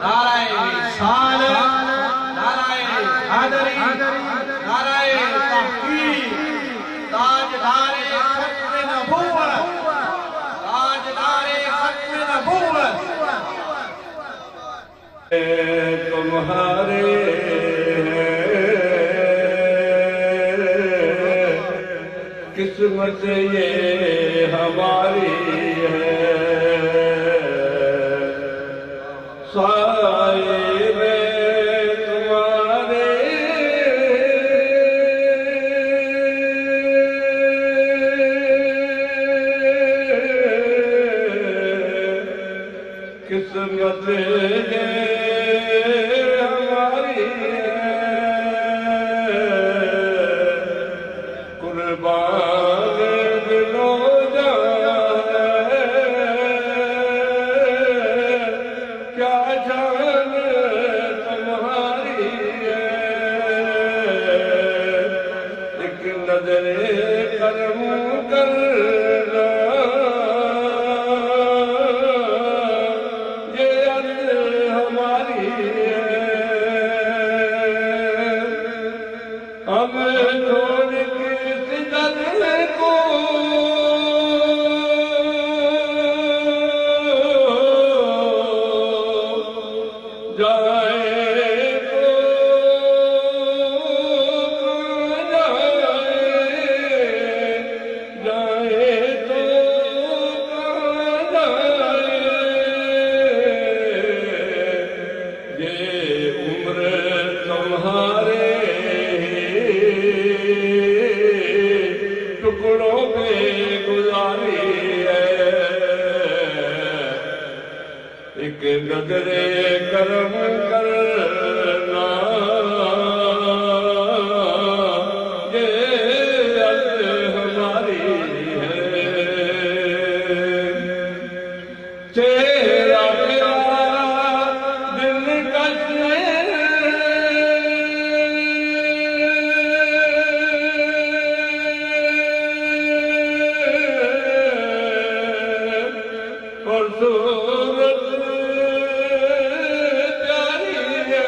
نعرہ رسالت، نعرہ حیدری، نعرہ تحقیق، تاجدار ختم نبوت، تاجدار ختم نبوت۔ تمہارے قسمت یہ ہماری ہے، سائے میں تمہارے قسمت ہماری ہے، قربان دل و جان کیا جان تمہاری ہے، ایک نظر کرم کرنا یہ عرض ہماری ہے، ہم چھوڑ کے سجدے کو جائے تو جائے تو جائے، یہ عمر تمہارے ٹکڑوں پہ گزاری ہے، ایک نظر کرم کرنا یہ عرض ہماری ہے، چہرہ پیارا دلکش اور صورت پیاری ہے،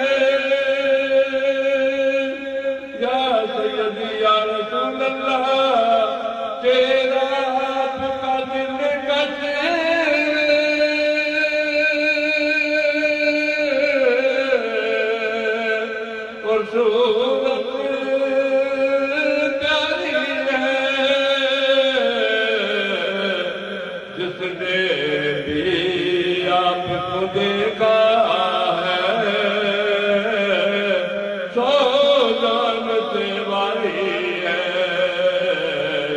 یا سیدی یا رسول اللہ، تیرا آپ کا دلکش اور صورت پیاری ہے، جس نے بھی آپ کو دیکھا ہے سو جان سے والی ہے،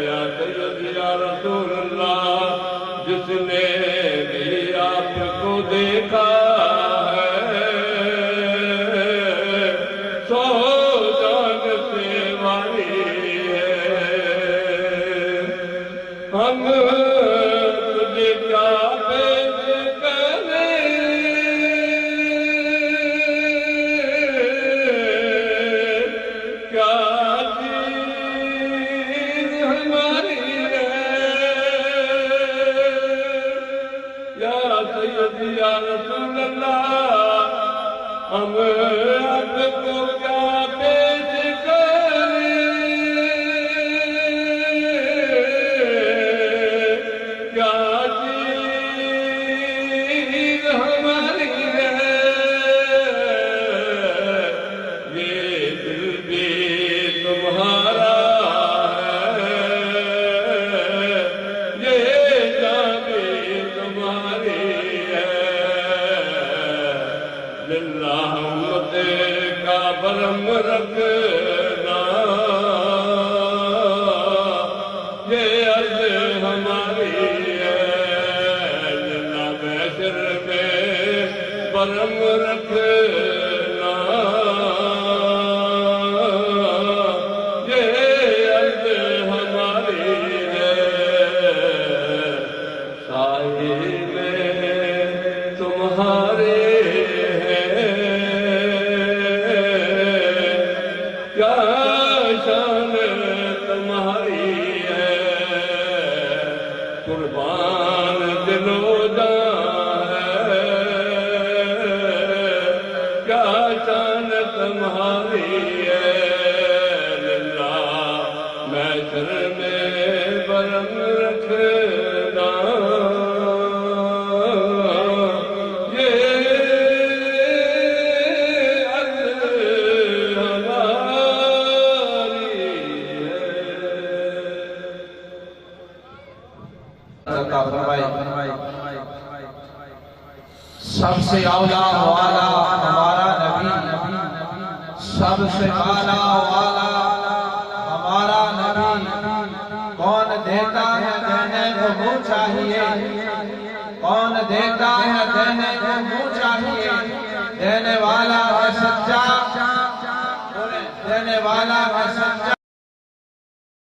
یا سیدی یا رسول اللہ، جس نے بھی آپ کو دیکھا ہے سو جان سے والی ہے، ہم تجھے کیا پیش کریں، کیا چیز ہماری ہے، یا سیدی یا رسول اللہ، ہم آپ کو کیا پیش کریں، کیا چیز ہماری ہے، یہ دل بھی تمہارا ہے، یہ جان بھی تمہاری ہے، للہ امت کا برم رکھنا یہ عرض ہماری ہے، للہ بشر میں برم رکھنا یہ عرض ہماری ہے، سائے میں تمہارے کیا شان تمہاری ہے، قربان دل و جان ہے، تمہاری ہے اللہ محشر میں برم رکھنا سب سے اولا والا ہمارا نبی، سب سے اعلیٰ والا ہمارا نبی، کون دیتا ہے دینے کو منہ چاہیے، کون دیتا ہے دینے کو منہ چاہیے، دینے والا ہے سچا، دینے والا ہے سچا۔